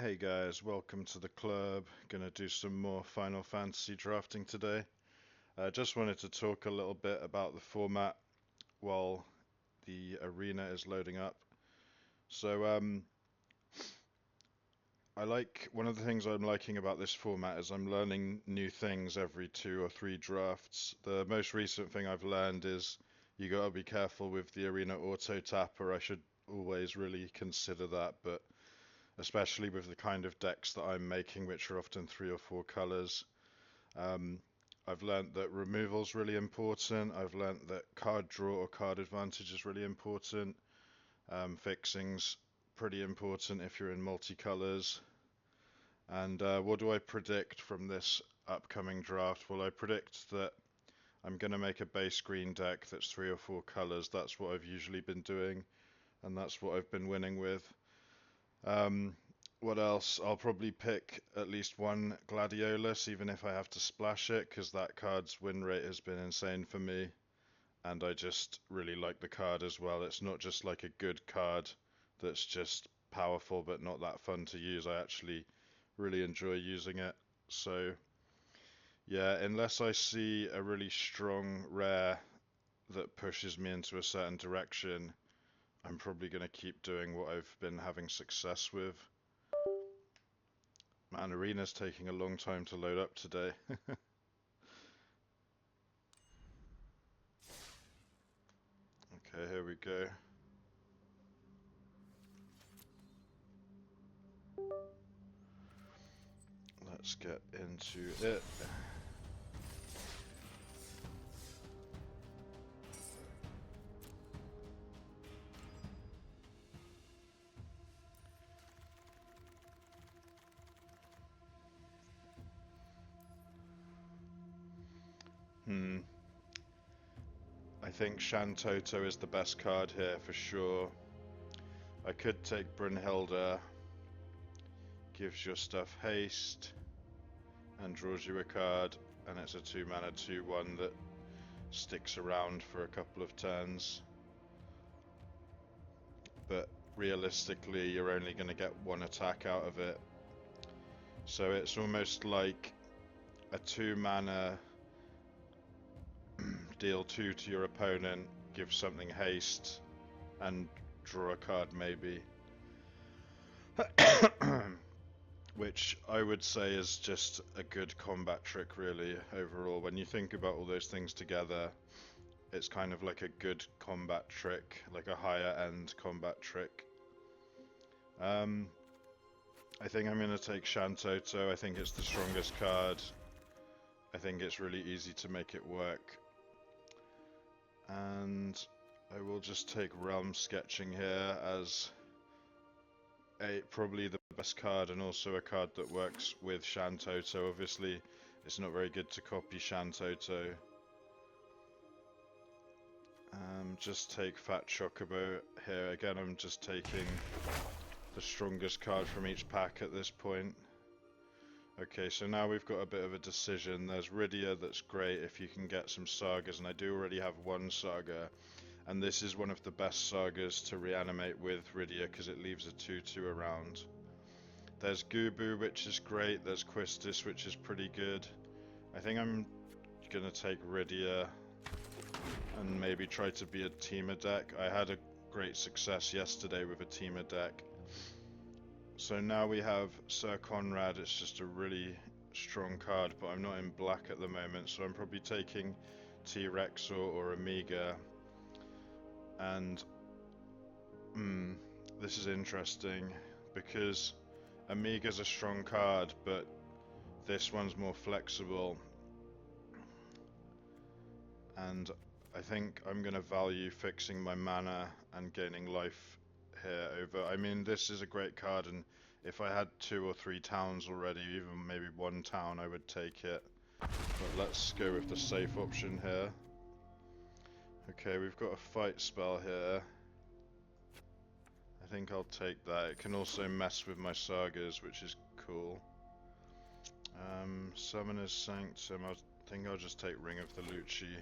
Hey guys, welcome to the club. Gonna do some more Final Fantasy drafting today. Just wanted to talk a little bit about the format while the arena is loading up. So, one of the things I'm liking about this format is I'm learning new things every 2 or 3 drafts. The most recent thing I've learned is you gotta be careful with the arena auto tapper. I should always really consider that, but especially with the kind of decks that I'm making, which are often 3 or 4 colors. Um, I've learnt that removal's really important. I've learnt that card draw or card advantage is really important. Fixing's pretty important if you're in multicolors. And what do I predict from this upcoming draft? Well, I predict that I'm going to make a base green deck that's 3 or 4 colors. That's what I've usually been doing, and that's what I've been winning with. Um, what else? I'll probably pick at least one Gladiolus, even if I have to splash it, because that card's win rate has been insane for me, and I just really like the card as well. It's not just like a good card that's just powerful but not that fun to use. I actually really enjoy using it. So, yeah, unless I see a really strong rare that pushes me into a certain direction, I'm probably going to keep doing what I've been having success with. Man, Arena's taking a long time to load up today. Okay, here we go. Let's get into it. I think Shantotto is the best card here for sure. I could take Brunhilde, gives your stuff haste, and draws you a card, and it's a 2 mana 2/1 that sticks around for a couple of turns. But realistically, you're only going to get one attack out of it. So it's almost like a 2 mana deal 2 to your opponent, give something haste, and draw a card maybe. Which I would say is just a good combat trick, really, overall. When you think about all those things together, it's kind of like a good combat trick, like a higher end combat trick. I think I'm going to take Shantotto. I think it's the strongest card. I think it's really easy to make it work. And I will just take Realm Sketching here as probably the best card, and also a card that works with Shantotto. Obviously, it's not very good to copy Shantotto. Just take Fat Chocobo here. Again, I'm just taking the strongest card from each pack at this point. Okay, so now we've got a bit of a decision. There's Rydia, that's great if you can get some sagas, and I do already have one saga, and this is one of the best sagas to reanimate with Rydia because it leaves a 2/2 around. There's Gubu, which is great. There's Quistis, which is pretty good. I think I'm gonna take Rydia and maybe try to be a teamer deck. I had a great success yesterday with a teamer deck. So now we have Sir Conrad. It's just a really strong card, but I'm not in black at the moment, so I'm probably taking T-Rex or Amiga. And this is interesting because Amiga's a strong card, but this one's more flexible. And I think I'm going to value fixing my mana and gaining life here over. I mean, this is a great card, and if I had 2 or 3 towns already, even maybe 1 town, I would take it. But let's go with the safe option here. Okay, we've got a fight spell here. I think I'll take that. It can also mess with my sagas, which is cool. Summoner's Sanctum, I think I'll just take Ring of the Lucci.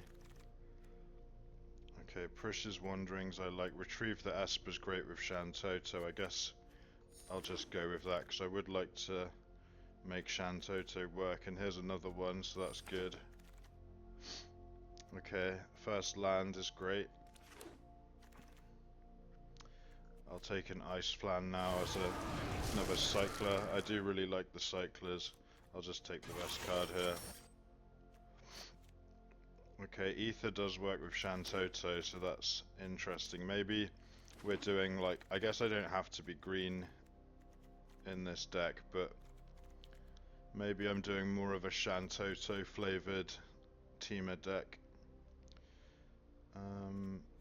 Okay, Prish's Wanderings I like. Retrieve the Esper's great with Shantotto. I guess I'll just go with that because I would like to make Shantotto work. And here's another one, so that's good. Okay, first land is great. I'll take an Ice Flan now as another cycler. I do really like the cyclers. I'll just take the best card here. Okay, Ether does work with Shantotto, so that's interesting. Maybe we're doing like, I guess I don't have to be green in this deck, but maybe I'm doing more of a Shantotto flavored Temur deck.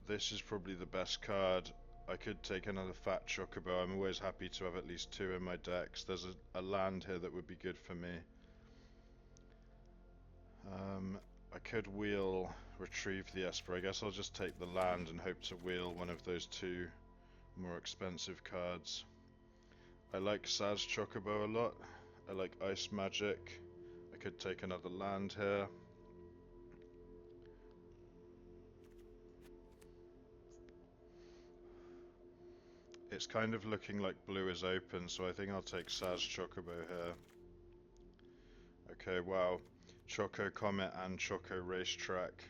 This is probably the best card. I could take another Fat Chocobo. I'm always happy to have at least 2 in my decks. There's a land here that would be good for me. I could wheel Retrieve the Esper. I guess I'll just take the land and hope to wheel one of those 2 more expensive cards. I like Saz Chocobo a lot. I like Ice Magic. I could take another land here. It's kind of looking like blue is open, so I think I'll take Saz Chocobo here. Okay, wow. Choco Comet and Choco Racetrack.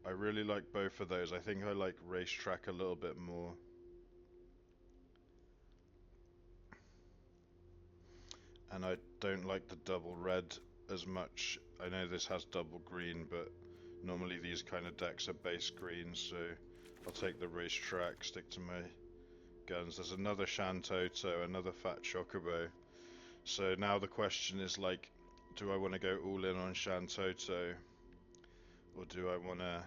I really like both of those. I think I like Racetrack a little bit more. And I don't like the double red as much. I know this has double green, but normally these kind of decks are base green, so I'll take the Racetrack, stick to my guns. There's another Shantotto, another Fat Chocobo. So now the question is like, do I want to go all in on Shantotto, or do I want to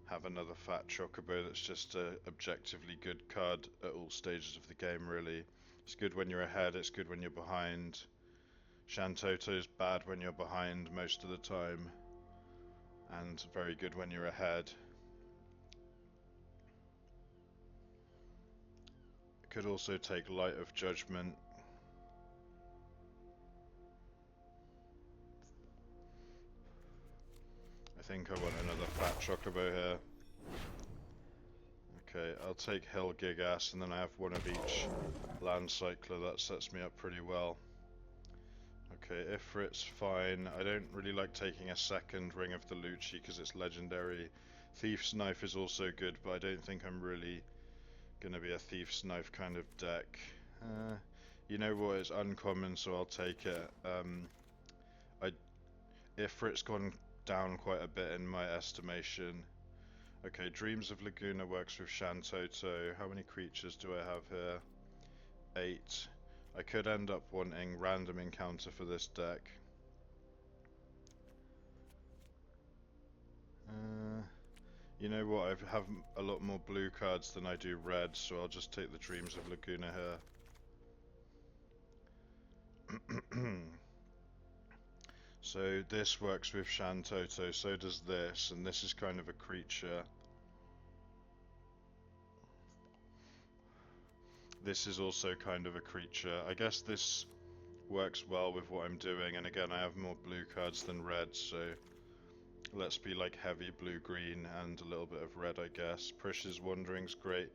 have another Fat Chocobo that's just a objectively good card at all stages of the game, really? It's good when you're ahead, it's good when you're behind. Shantotto's bad when you're behind most of the time, and very good when you're ahead. I could also take Light of Judgment. I think I want another Fat Chocobo here. Okay, I'll take Hell Gigas, and then I have one of each land cycler. That sets me up pretty well. Okay, Ifrit's fine. I don't really like taking a second Ring of the Lucci because it's legendary. Thief's Knife is also good, but I don't think I'm really gonna be a Thief's Knife kind of deck. You know what, it's uncommon, so I'll take it. Ifrit's gone down quite a bit in my estimation. Okay, Dreams of Laguna works with Shantotto. How many creatures do I have here? 8. I could end up wanting Random Encounter for this deck. You know what, I have a lot more blue cards than I do red, so I'll just take the Dreams of Laguna here. So this works with Shantotto, so does this, and this is kind of a creature. This is also kind of a creature. I guess this works well with what I'm doing, and again I have more blue cards than red, so let's be like heavy blue-green and a little bit of red, I guess. Prish's Wandering's great.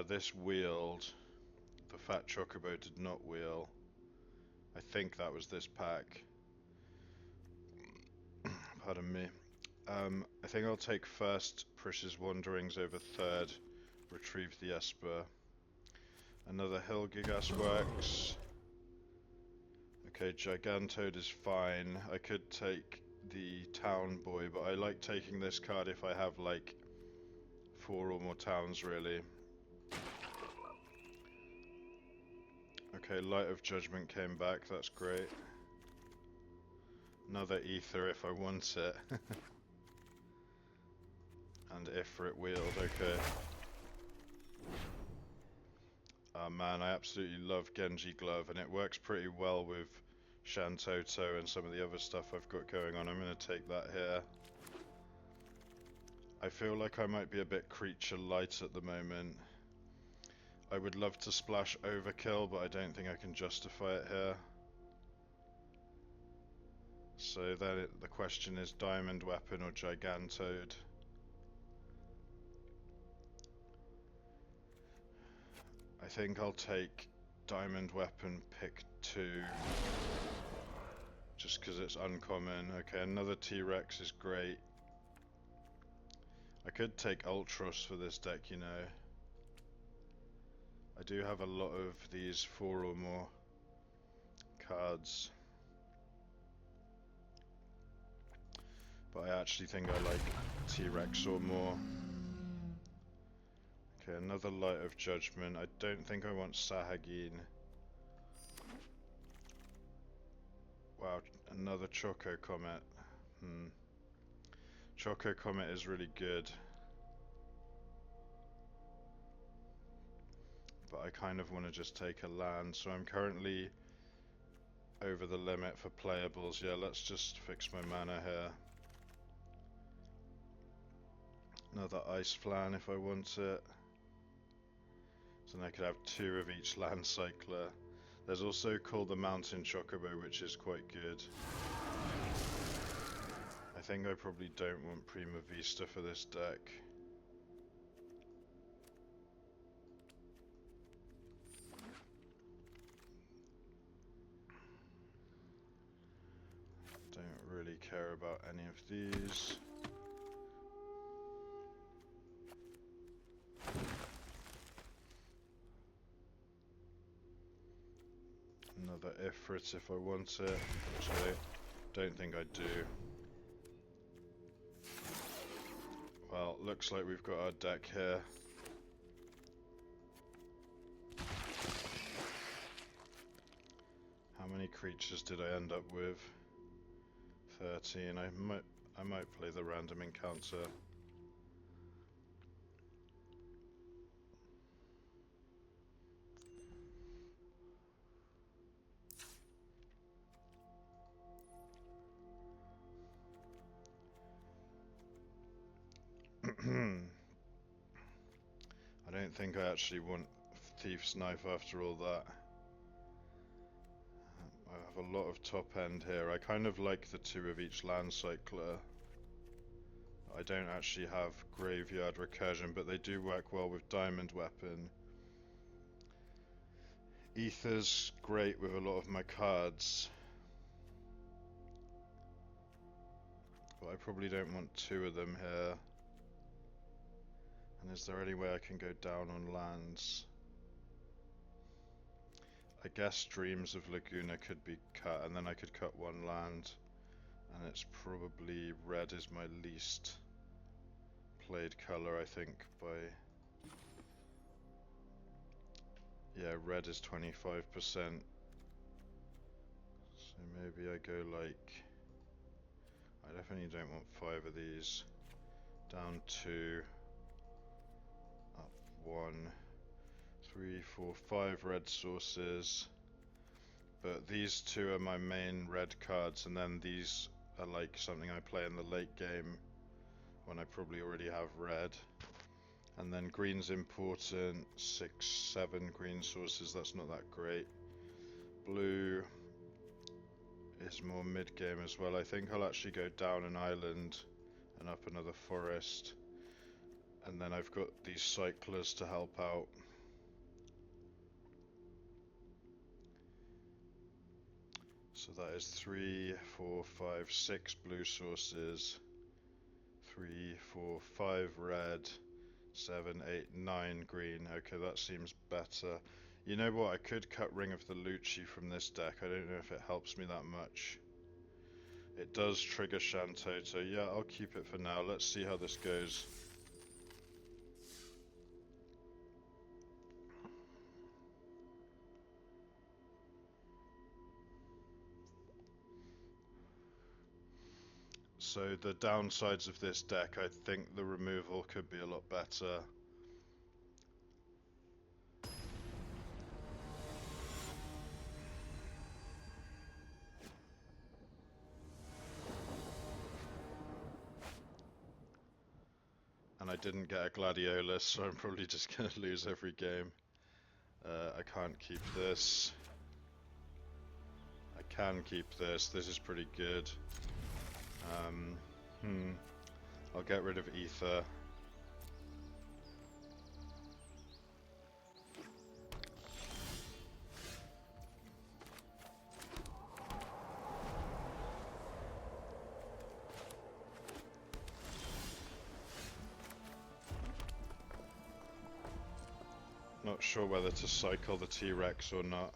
This wheeled. The Fat Chocobo did not wheel. I think that was this pack. Pardon me. I think I'll take first Prish's Wanderings over third. Retrieve the Esper. Another Hill Gigas works. Okay, Gigantode is fine. I could take the Town Boy, but I like taking this card if I have like 4 or more towns, really. Okay, Light of Judgment came back, that's great. Another Ether if I want it. And Ifrit wheeled, okay. Oh man, I absolutely love Genji Glove, and it works pretty well with Shantotto and some of the other stuff I've got going on. I'm going to take that here. I feel like I might be a bit creature light at the moment. I would love to splash Overkill, but I don't think I can justify it here. So then the question is Diamond Weapon or Gigantode. I think I'll take Diamond Weapon, pick 2. Just because it's uncommon. Okay, another T-Rex is great. I could take Ultros for this deck, you know. I do have a lot of these 4 or more cards. But I actually think I like T-Rex or more. Okay, another Light of Judgment. I don't think I want Sahagin. Wow, another Choco Comet. Choco Comet is really good. But I kind of want to just take a land, so I'm currently over the limit for playables. Yeah, let's just fix my mana here. Another Ice Flan if I want it. So then I could have 2 of each land cycler. There's also called the Mountain Chocobo, which is quite good. I think I probably don't want Prima Vista for this deck. Don't really care about any of these. Another Ifrit if I want it, which I don't think I do. Well, looks like we've got our deck here. How many creatures did I end up with? 13. I might play the random encounter. I don't think I actually want Thief's Knife after all that. I have a lot of top end here. I kind of like the 2 of each land cycler. I don't actually have Graveyard Recursion, but they do work well with Diamond Weapon. Ether's great with a lot of my cards. But I probably don't want 2 of them here. And is there any way I can go down on lands? I guess Dreams of Laguna could be cut, and then I could cut 1 land. And it's probably red is my least played color, I think, by... Yeah, red is 25%. So maybe I go like... I definitely don't want 5 of these. Down 2. Up 1. 3, 4, 5 red sources. But these 2 are my main red cards, and then these are like something I play in the late game when I probably already have red. And then green's important. 6, 7 green sources, that's not that great. Blue is more mid-game as well. I think I'll actually go down an island and up another forest. And then I've got these cyclers to help out. So that is 3, 4, 5, 6 blue sources. 3, 4, 5 red. 7, 8, 9 green. Okay, that seems better. You know what, I could cut Ring of the Lucci from this deck. I don't know if it helps me that much. It does trigger Shantotto. Yeah, I'll keep it for now. Let's see how this goes. So the downsides of this deck, I think the removal could be a lot better. And I didn't get a Gladiolus, so I'm probably just going to lose every game. I can't keep this. I can keep this. This is pretty good. I'll get rid of Ether. not sure whether to cycle the T-Rex or not.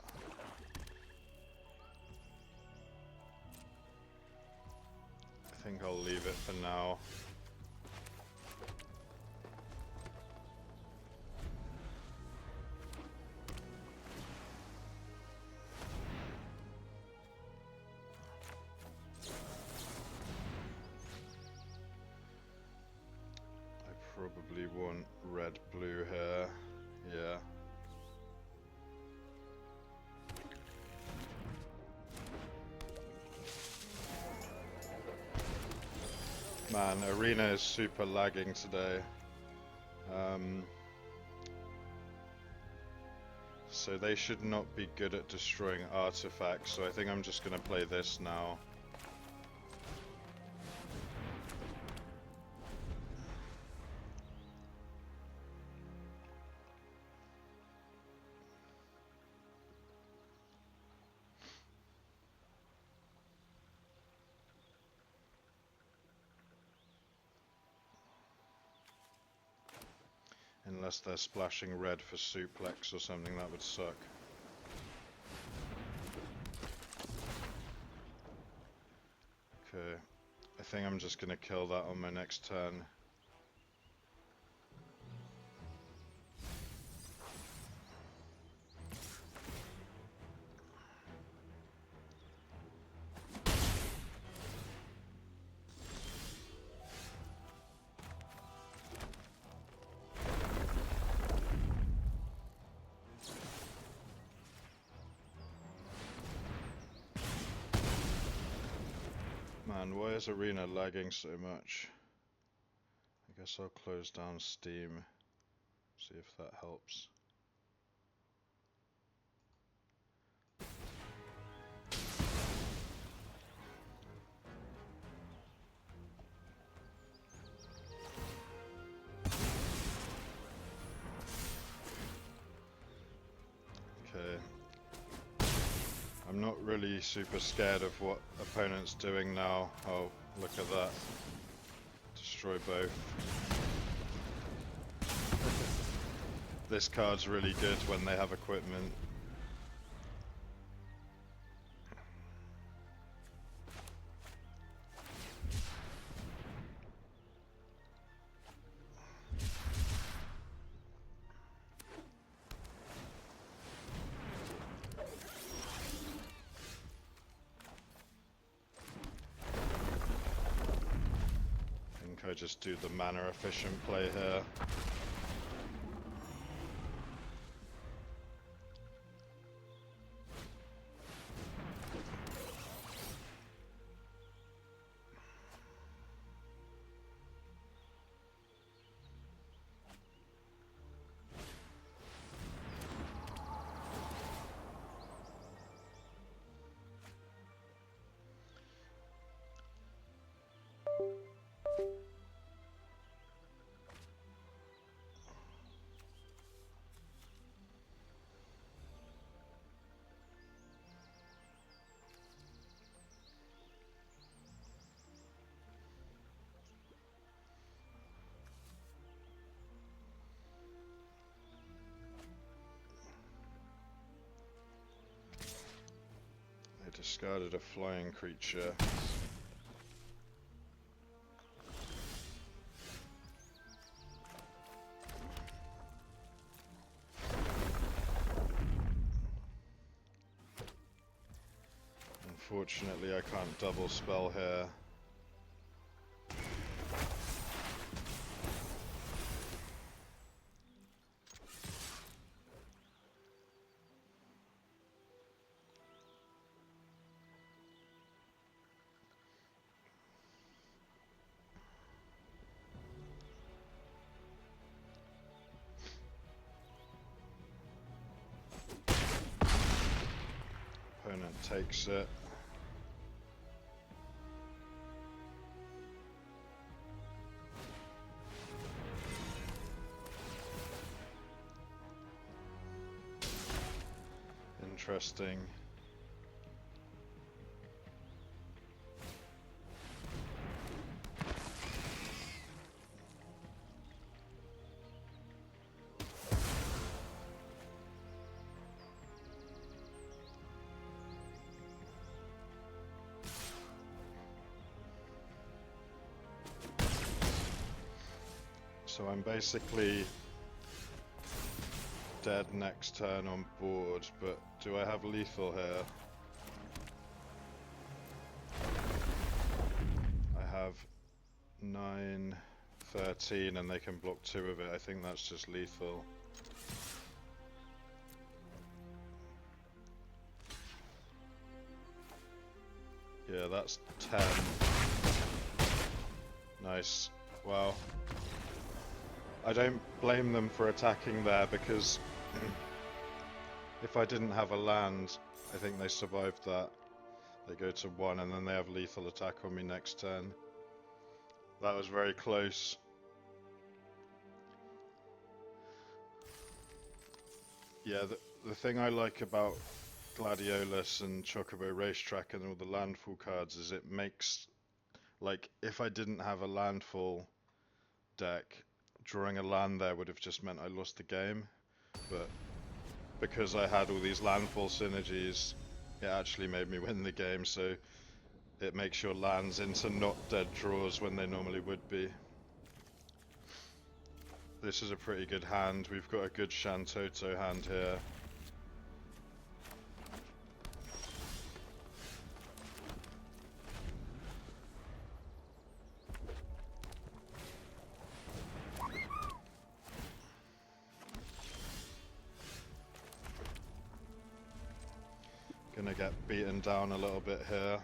I think I'll leave it for now. Probably want red-blue here, yeah. Man, arena is super lagging today. So they should not be good at destroying artifacts, so I think I'm just gonna play this now. Unless they're splashing red for suplex or something, that would suck. Okay, I think I'm just gonna kill that on my next turn. Man, why is arena lagging so much? I guess I'll close down Steam, see if that helps. Okay. I'm not really super scared of what opponent's doing now. Oh, look at that. Destroy both. This card's really good when they have equipment. I just do the mana efficient play here. Discarded a flying creature. Unfortunately, I can't double spell here. Opponent takes it. Interesting. So I'm basically dead next turn on board, but do I have lethal here? I have 9, 13 and they can block 2 of it. I think that's just lethal. Yeah, that's 10. Nice. Wow. I don't blame them for attacking there because if I didn't have a land, I think they survived that. They go to 1 and then they have lethal attack on me next turn. That was very close. Yeah, the thing I like about Gladiolus and Chocobo Racetrack and all the landfall cards is it makes, like, if I didn't have a landfall deck, drawing a land there would have just meant I lost the game, but because I had all these landfall synergies, it actually made me win the game, so it makes your lands into not dead draws when they normally would be. This is a pretty good hand. We've got a good Shantotto hand here. Gonna get beaten down a little bit here.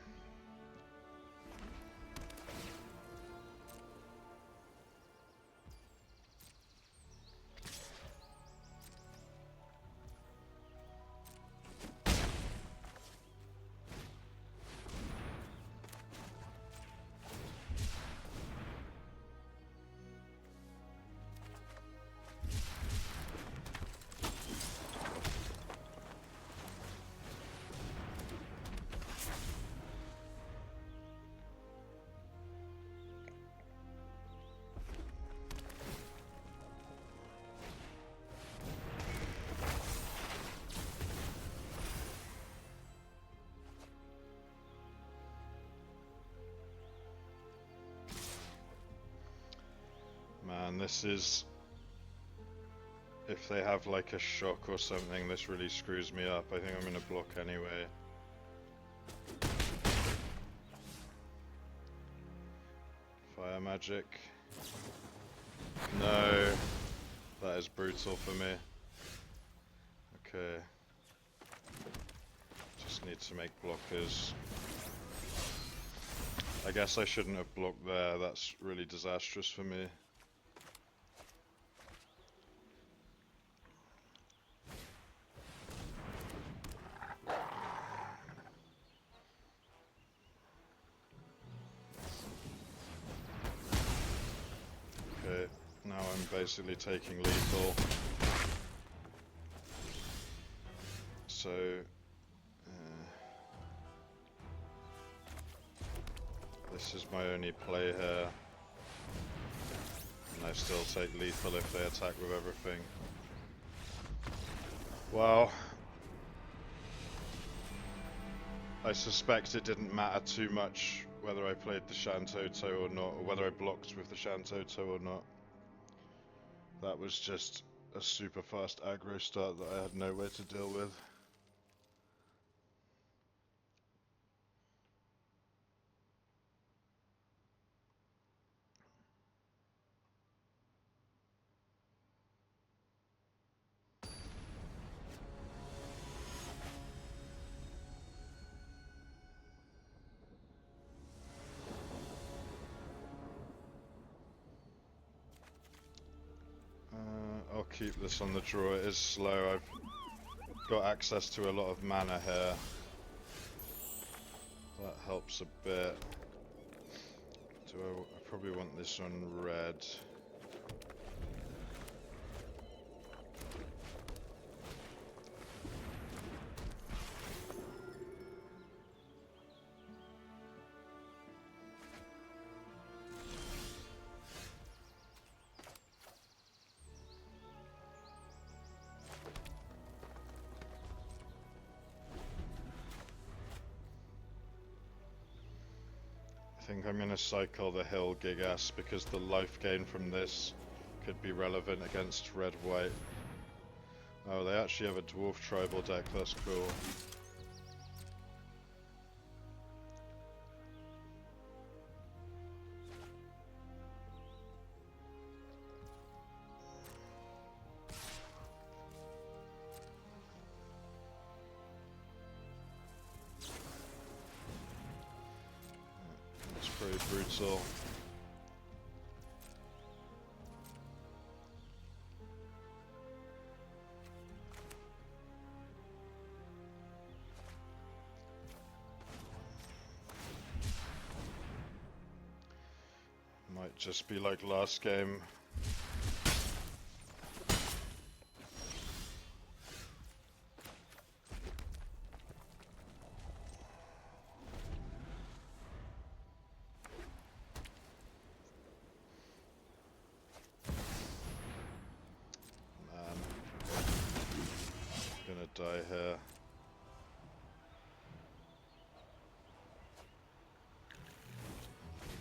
Man, this is... if they have like a shock or something, this really screws me up. I think I'm gonna block anyway. Fire magic. No, that is brutal for me. Okay. Just need to make blockers. I guess I shouldn't have blocked there, that's really disastrous for me. Okay, now I'm basically taking lethal. So... this is my only play here. And I still take lethal if they attack with everything. Wow. I suspect it didn't matter too much whether I played the Shantotto or not, or whether I blocked with the Shantotto or not. That was just a super fast aggro start that I had no way to deal with. I'll keep this on the draw. It is slow. I've got access to a lot of mana here. That helps a bit. I probably want this on red. I think I'm going to cycle the Hill Gigas because the life gain from this could be relevant against red-white. Oh, they actually have a dwarf tribal deck, that's cool. It's pretty brutal. Might just be like last game. Man, I'm gonna die here.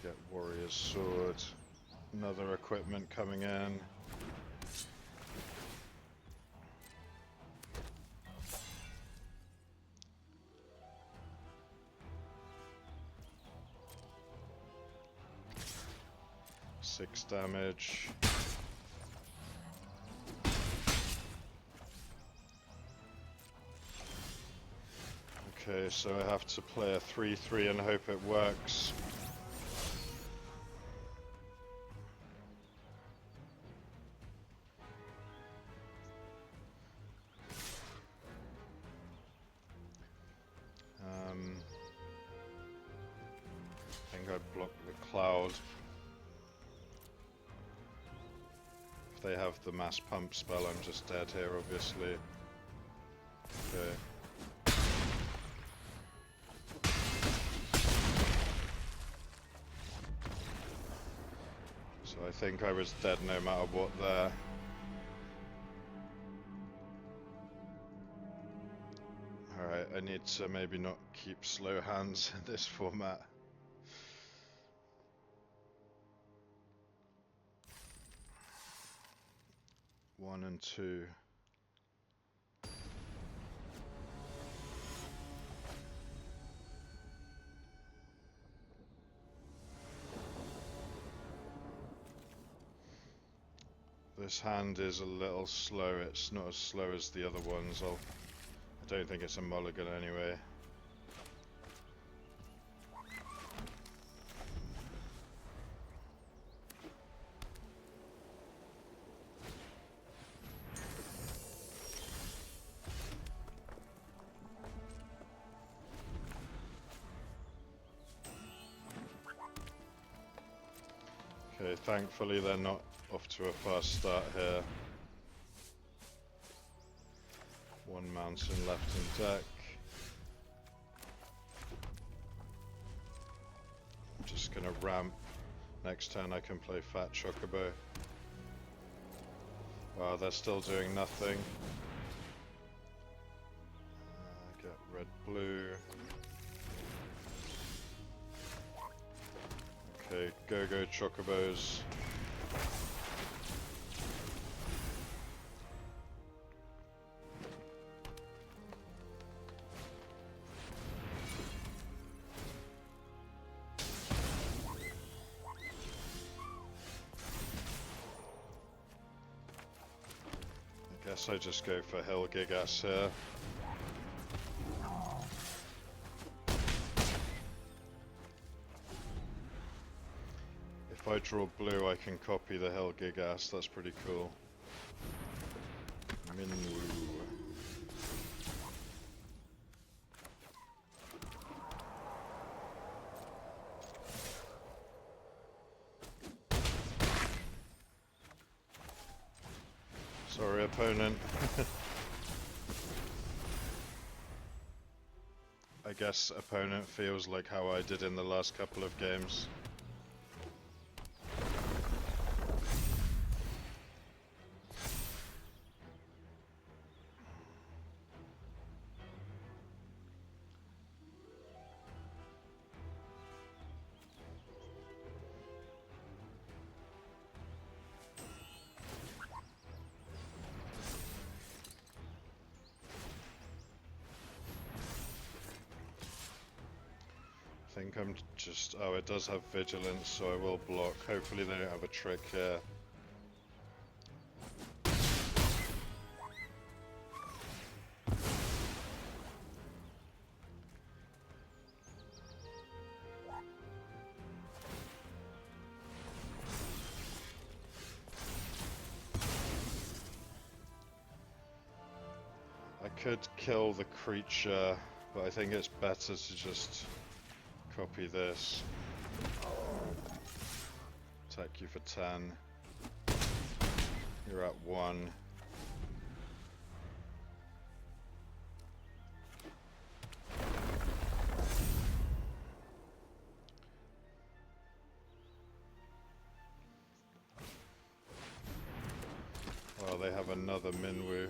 Get warrior's sword. Another equipment coming in. Six damage. Okay, so I have to play a 3-3 and hope it works. I think I blocked the cloud. If they have the mass pump spell, I'm just dead here, obviously. Okay. So I think I was dead no matter what there. Alright, I need to maybe not keep slow hands in this format. One and two. This hand is a little slow. It's not as slow as the other ones. I don't think it's a mulligan anyway. Okay, thankfully they're not off to a fast start here. One mountain left in deck. I'm just gonna ramp. Next turn I can play Fat Chocobo. Wow, they're still doing nothing. Get red, blue. Okay, go Chocobos. I guess I just go for Hill Gigas here. If I draw blue, I can copy the Hill Gigas. That's pretty cool. Minwoo. Sorry, opponent. I guess opponent feels like how I did in the last couple of games. think I'm just... Oh, it does have vigilance, so I will block. Hopefully they don't have a trick here. I could kill the creature, but I think it's better to just copy this. Attack you for 10. You're at 1. Well, they have another Minwu.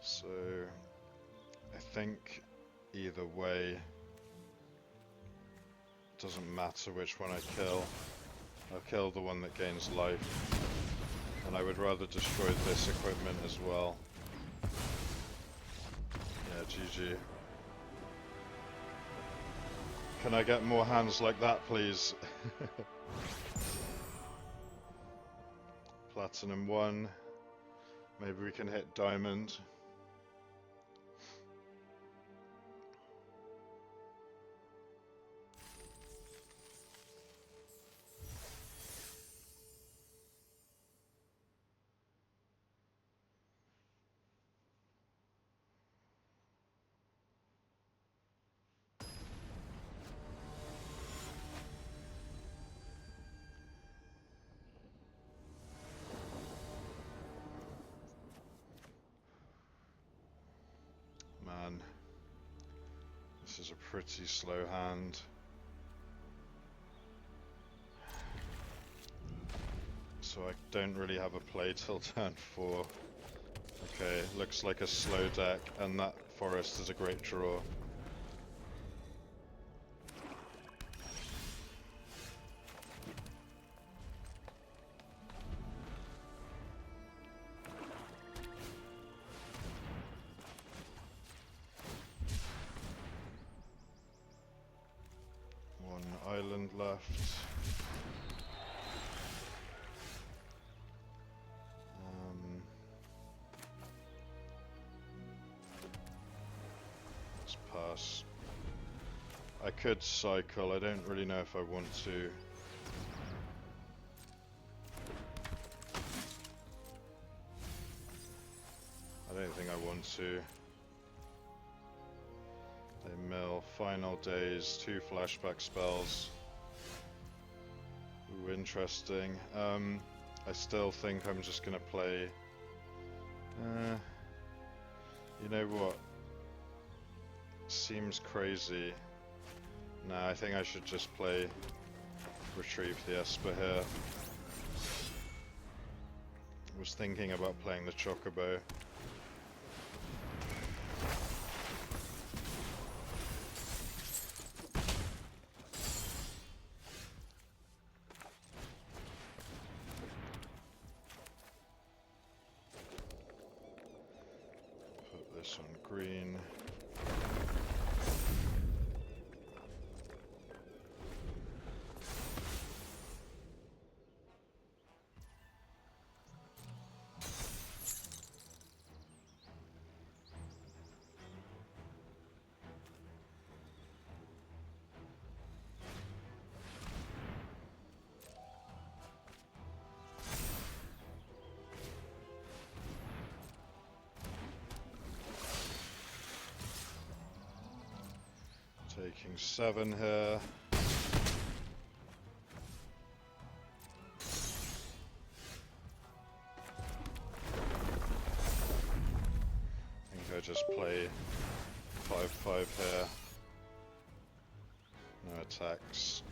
So, I think either way, doesn't matter which one I kill. I'll kill the one that gains life, and I would rather destroy this equipment as well. Yeah, GG. Can I get more hands like that, please? Platinum 1. Maybe we can hit diamond. Man, this is a pretty slow hand. So I don't really have a play till turn 4. Okay, looks like a slow deck, and that forest is a great draw. Island left. Let's pass. I could cycle, I don't really know if I want to. I don't think I want to. They mill, final days, 2 flashback spells. Ooh, interesting. I still think I'm just gonna play... you know what? Seems crazy. Nah, I think I should just play Retrieve the Esper here. Was thinking about playing the Chocobo. On green. Taking 7 here. I think I just play 5/5 here. No attacks.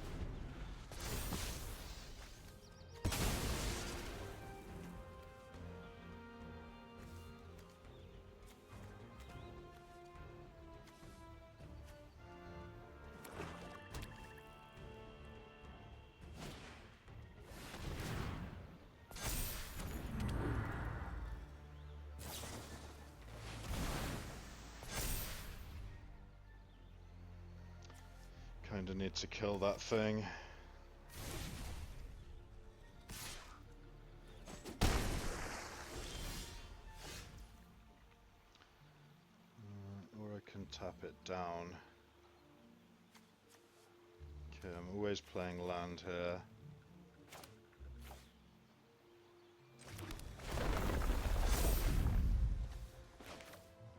Kinda need to kill that thing. Or I can tap it down. Okay, I'm always playing land here.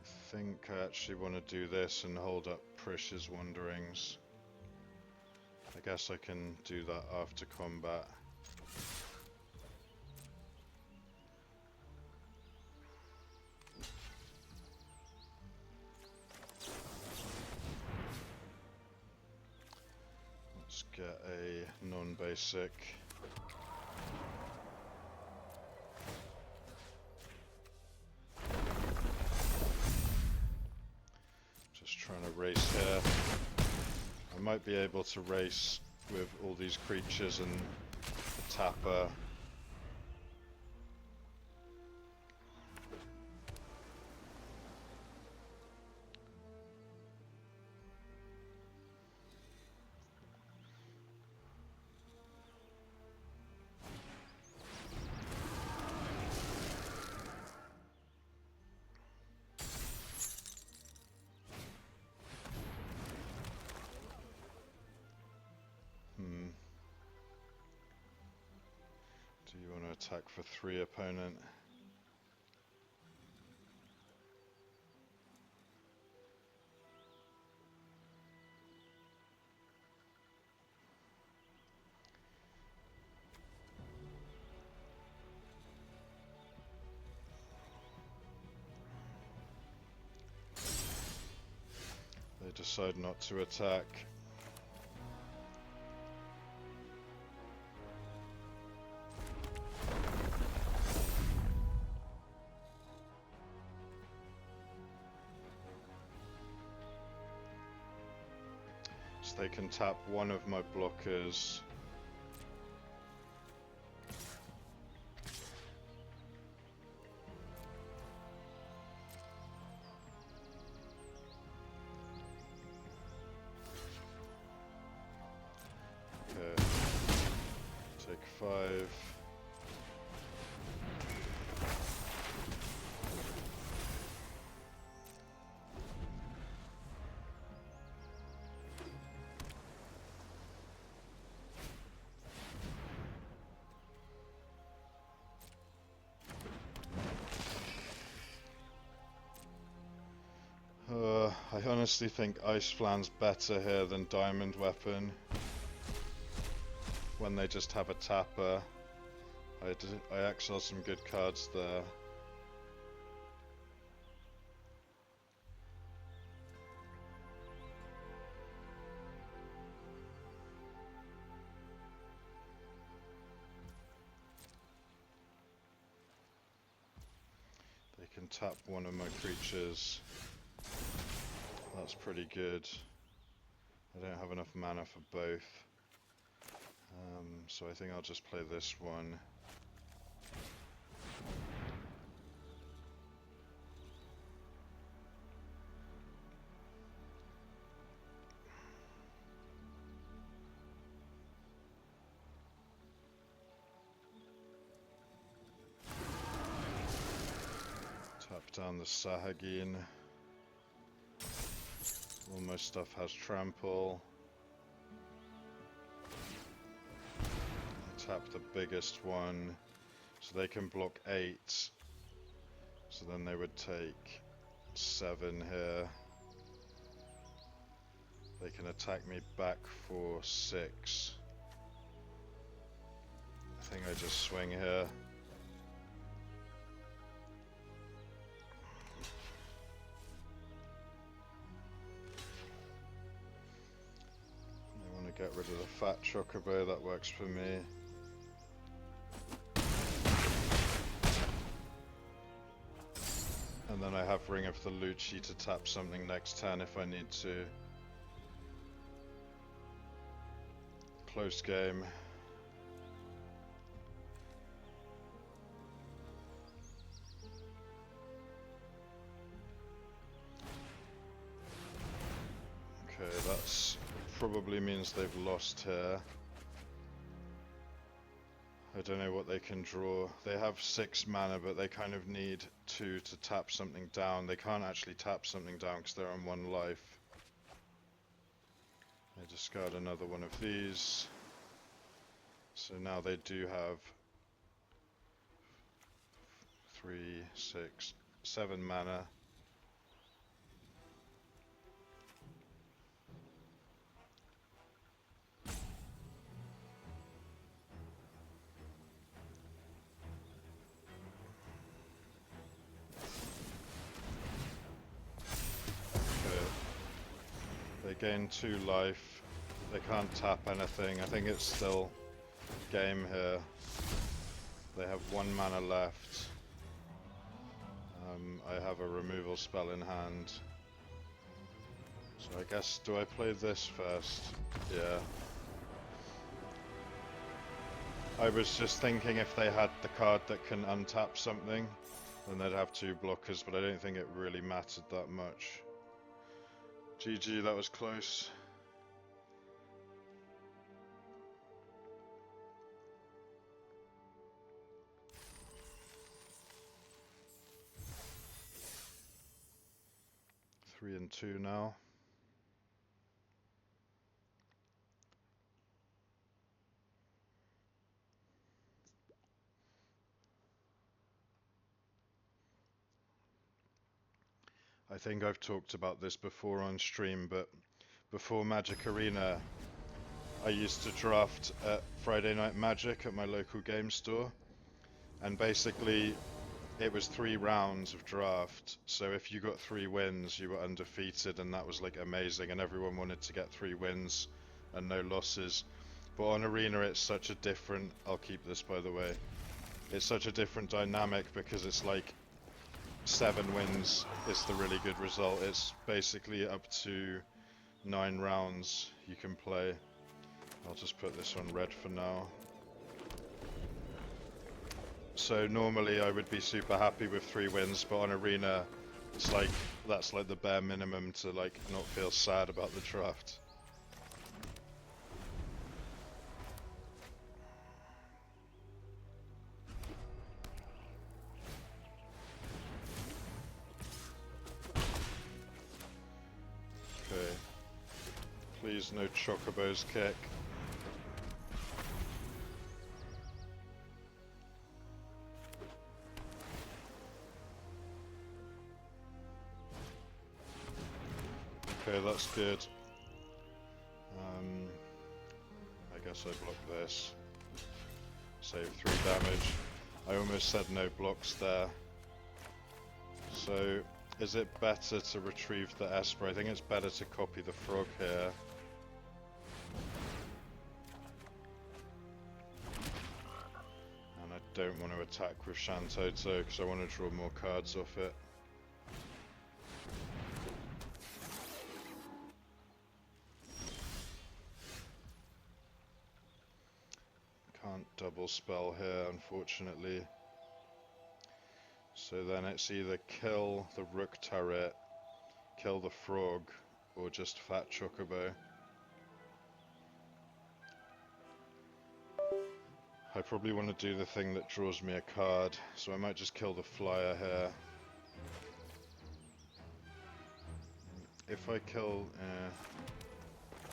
I think I actually want to do this and hold up Prish's Wanderings. I guess I can do that after combat. Let's get a non-basic. Just trying to race here. I might be able to race with all these creatures and the tapper. Do you want to attack for 3, opponent? They decide not to attack. So they can tap one of my blockers. Okay. Take 5. I honestly think Ice Flan's better here than Diamond Weapon. When they just have a tapper. I exile some good cards there. They can tap one of my creatures. That's pretty good. I don't have enough mana for both. So I think I'll just play this one. Tap down the Sahagin. All my stuff has trample. Tap the biggest one, so they can block 8. So then they would take 7 here. They can attack me back for 6. I think I just swing here. I want to get rid of the fat chocobo, that works for me. And then I have Ring of the Lucci to tap something next turn if I need to. Close game. Okay, that's probably probably means they've lost here. I don't know what they can draw. They have 6 mana, but they kind of need 2 to tap something down. They can't actually tap something down because they're on 1 life. They discard another one of these. So now they do have 3, 6, 7 mana. They gain 2 life. They can't tap anything. I think it's still game here. They have 1 mana left. I have a removal spell in hand. So I guess, do I play this first? Yeah. I was just thinking if they had the card that can untap something, then they'd have 2 blockers, but I don't think it really mattered that much. GG, that was close. Three and 2 now. I think I've talked about this before on stream, but before Magic Arena, I used to draft at Friday Night Magic at my local game store, and basically it was 3 rounds of draft, so if you got 3 wins you were undefeated, and that was like amazing, and everyone wanted to get 3 wins and no losses. But on Arena it's such a different, I'll keep this by the way, it's such a different dynamic because it's like 7 wins is the really good result. It's basically up to 9 rounds you can play. I'll just put this on red for now. So normally I would be super happy with 3 wins, but on Arena it's like, that's like the bare minimum to like not feel sad about the draft. Okay. Please no Chocobo's kick. Okay, that's good. I guess I block this. Save 3 damage. I almost said no blocks there. So, is it better to retrieve the Esper? I think it's better to copy the frog here. And I don't want to attack with Shantotto because I want to draw more cards off it. Can't double spell here, unfortunately. So then it's either kill the Rook turret, kill the frog, or just fat Chocobo. I probably want to do the thing that draws me a card, so I might just kill the flyer here. If I kill...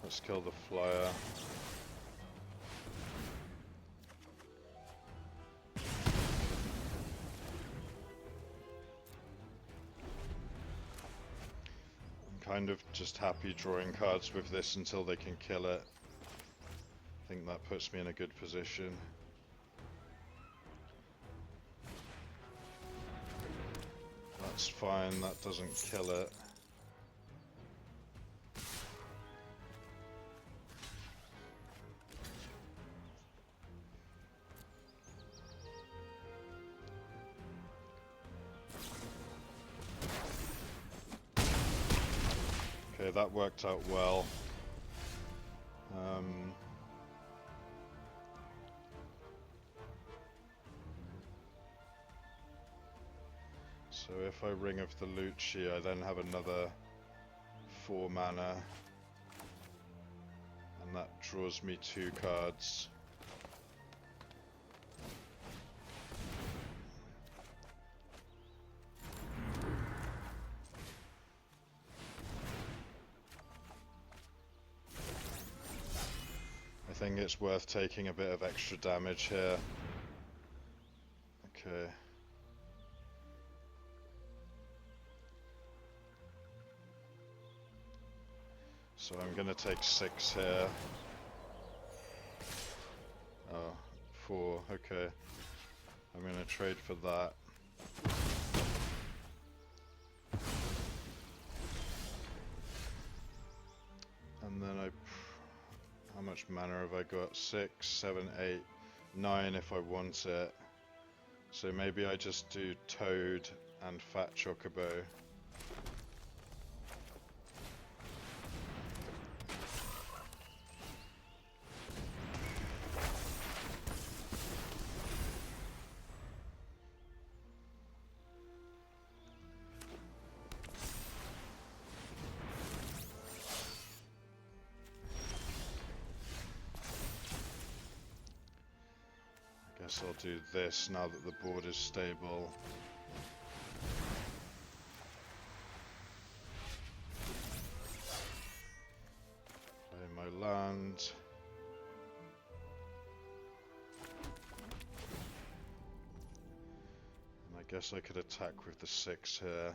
let's kill the flyer. Kind of just happy drawing cards with this until they can kill it. I think that puts me in a good position. That's fine, that doesn't kill it. Okay, that worked out well. So if I Ring of the Lucci, I then have another 4 mana. draws me 2 cards. I think it's worth taking a bit of extra damage here. Okay. So I'm gonna take 6 here. Oh, 4, okay. I'm gonna trade for that. And then how much mana have I got? 6, 7, 8, 9 if I want it. So maybe I just do Toad and Fat Chocobo. Guess I'll do this now that the board is stable. Play my land. And I guess I could attack with the 6 here.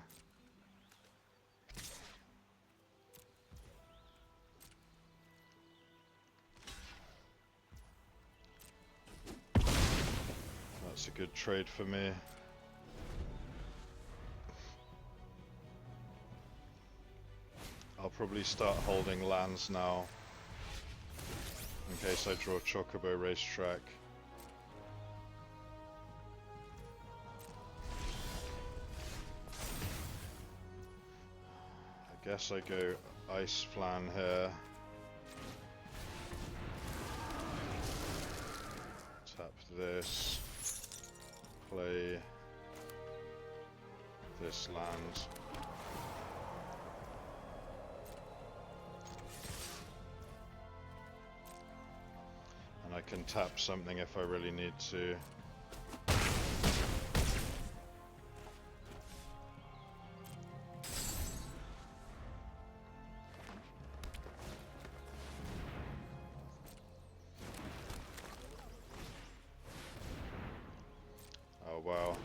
That's a good trade for me. I'll probably start holding lands now, in case I draw Chocobo Racetrack. I guess I go Ice Flan here. Tap this. Play this land. And I can tap something if I really need to. Oh wow,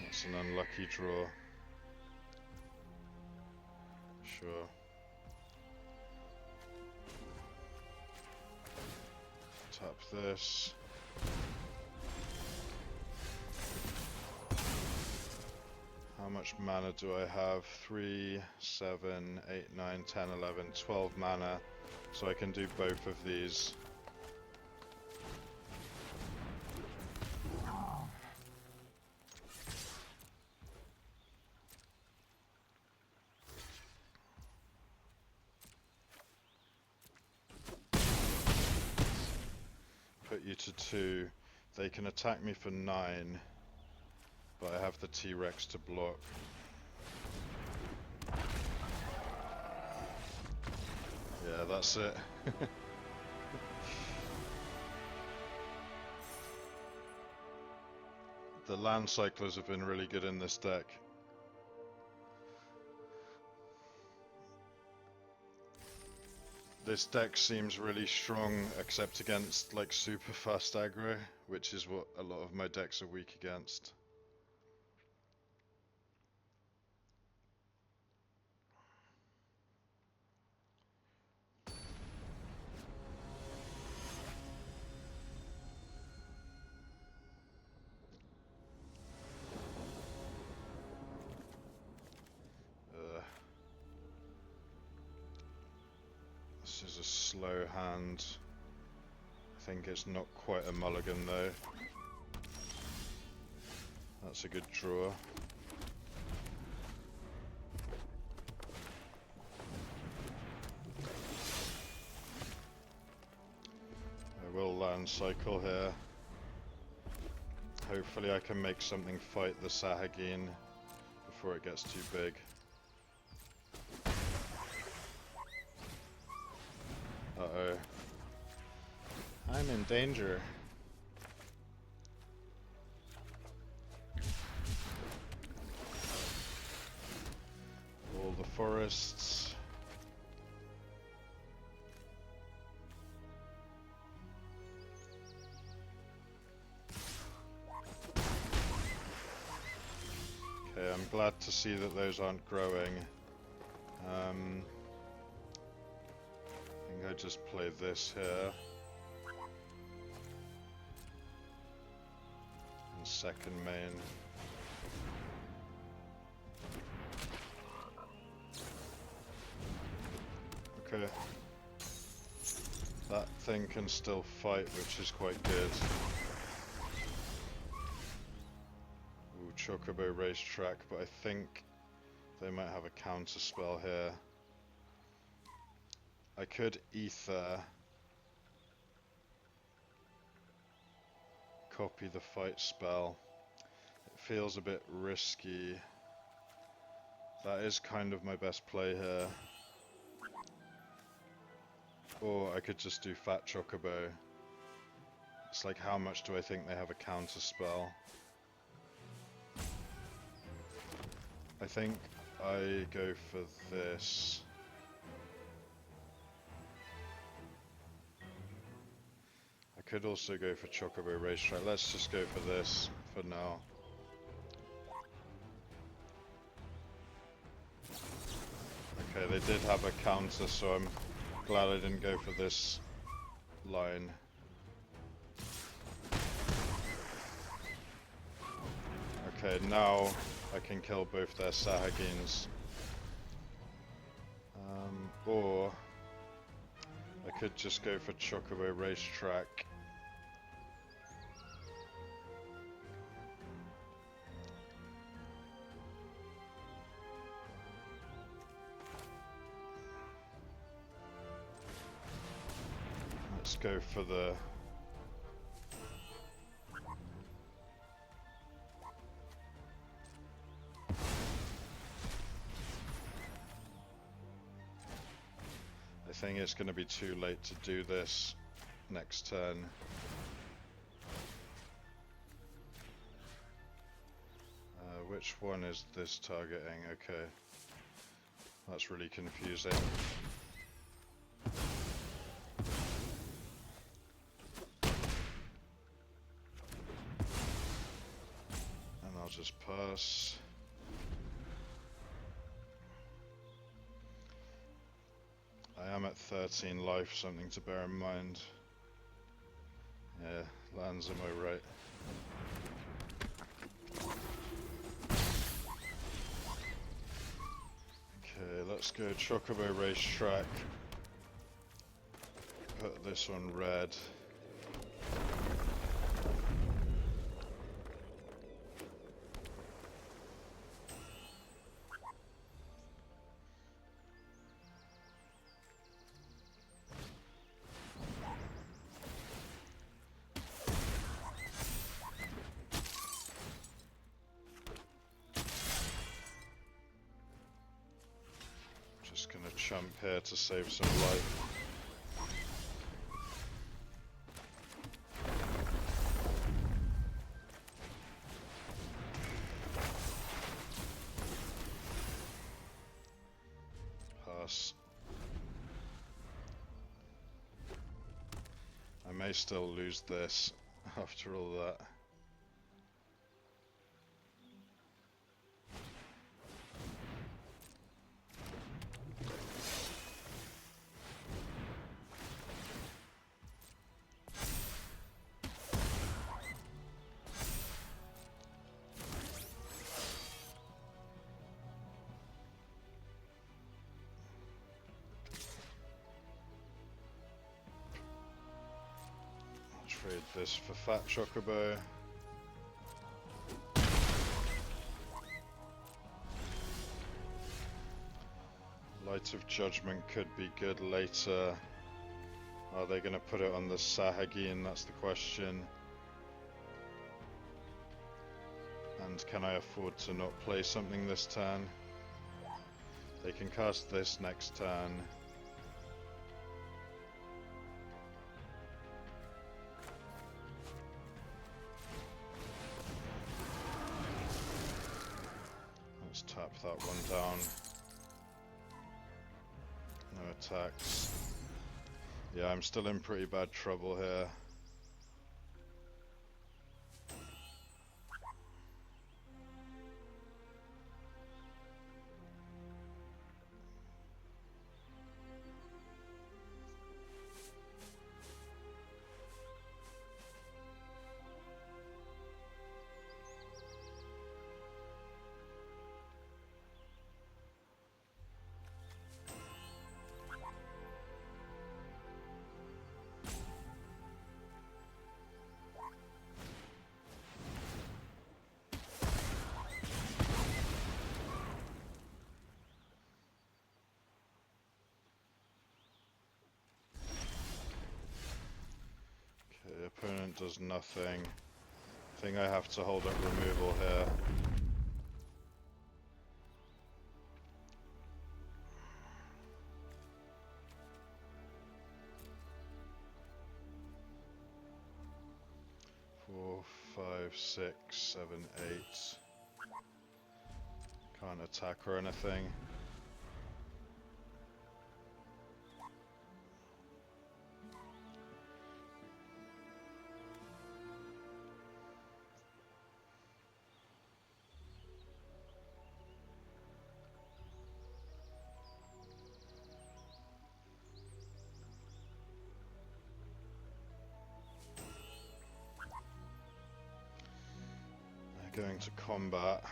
that's an unlucky draw. Sure. Tap this. How much mana do I have? 3, 7, 8, 9, 10, 11, 12 mana. So I can do both of these. Put you to 2. They can attack me for 9, but I have the T-Rex to block. Yeah, that's it. The land cyclers have been really good in this deck. This deck seems really strong, except against like super fast aggro, which is what a lot of my decks are weak against. This is a slow hand. I think it's not quite a mulligan though. That's a good draw. I will land cycle here. Hopefully I can make something fight the Sahagin before it gets too big. Uh-oh. I'm in danger. All the forests. Okay, I'm glad to see that those aren't growing. I think I just play this here. And second main. Okay. That thing can still fight, which is quite good. Ooh, Chocobo Racetrack, but I think they might have a counter spell here. I could Ether. Copy the fight spell. It feels a bit risky. That is kind of my best play here. Or I could just do Fat Chocobo. It's like, how much do I think they have a counter spell? I think I go for this. I could also go for Chocobo Racetrack. Let's just go for this for now. Okay, they did have a counter, so I'm glad I didn't go for this line. Okay, now I can kill both their Sahagins. Or I could just go for Chocobo Racetrack. Let's go for the... I think it's going to be too late to do this next turn. Which one is this targeting? Okay. That's really confusing. And I'll just pass. I am at 13 life, something to bear in mind. Yeah, lands am I right. Okay, let's go Chocobo Racetrack. Put this on red. Just gonna chump here to save some life. Pass. I may still lose this after all that. Trade this for Fat Chocobo. Light of Judgment could be good later. Are they going to put it on the Sahagin? That's the question. And can I afford to not play something this turn? They can cast this next turn. that one down. No attacks. Yeah, I'm still in pretty bad trouble here. Okay, opponent does nothing. I think I have to hold up removal here. Four, 5, 6, 7, 8. Can't attack or anything. They're going to combat.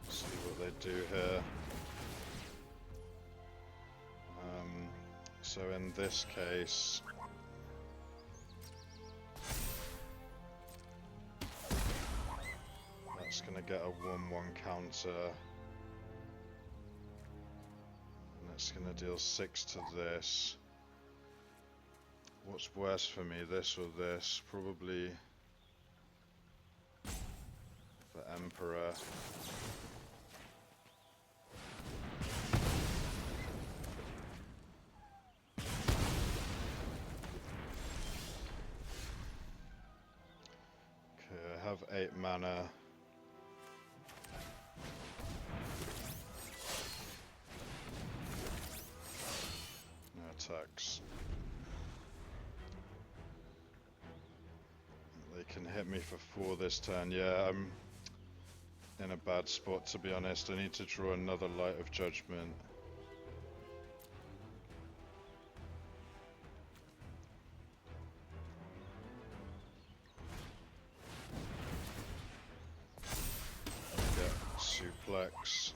See what they do here. So in this case, that's going to get a 1/1 counter, and it's going to deal 6 to this. What's worse for me, this or this? Probably the Emperor. Okay, I have 8 mana. No attacks. They can hit me for 4 this turn. Yeah, I'm in a bad spot, to be honest. I need to draw another Light of Judgment. Get suplex.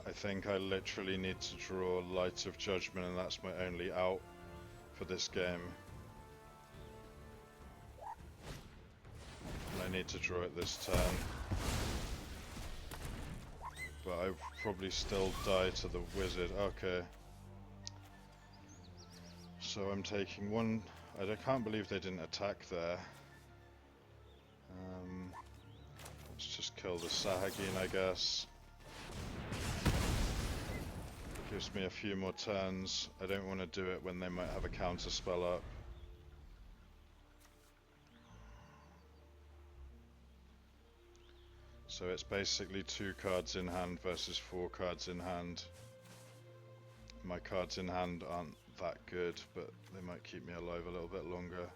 I think I literally need to draw Light of Judgment, and that's my only out for this game. And I need to draw it this turn. But I probably still die to the wizard. Okay. So I'm taking 1. I can't believe they didn't attack there. Let's just kill the Sahagin, I guess. Gives me a few more turns. I don't want to do it when they might have a counter spell up. So it's basically 2 cards in hand versus 4 cards in hand. My cards in hand aren't that good, but they might keep me alive a little bit longer.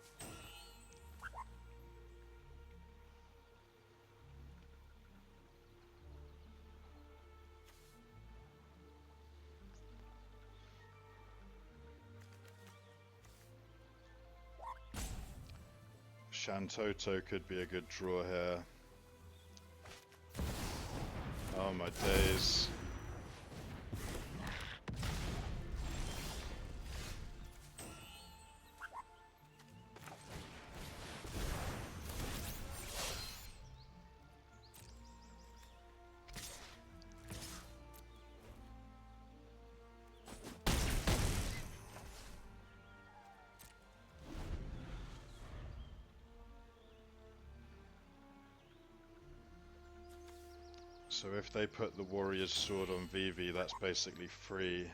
Shantotto could be a good draw here. Oh my days. So if they put the warrior's sword on Vivi, that's basically free.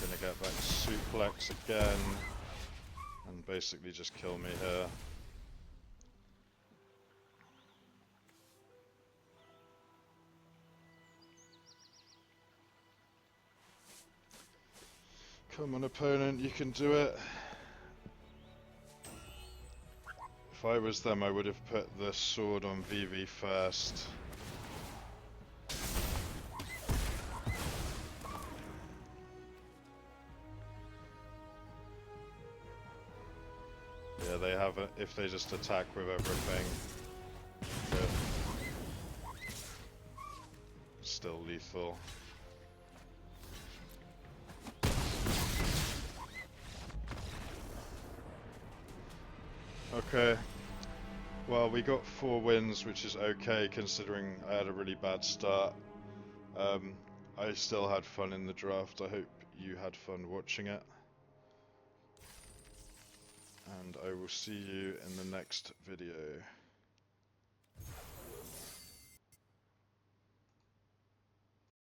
Gonna get back suplex again and basically just kill me here. Come on, opponent, you can do it. If I was them, I would have put the sword on Vivi first. Yeah, they have it. If they just attack with everything, good. Still lethal. Okay. Well, we got 4 wins, which is okay considering I had a really bad start. I still had fun in the draft. I hope you had fun watching it. And I will see you in the next video.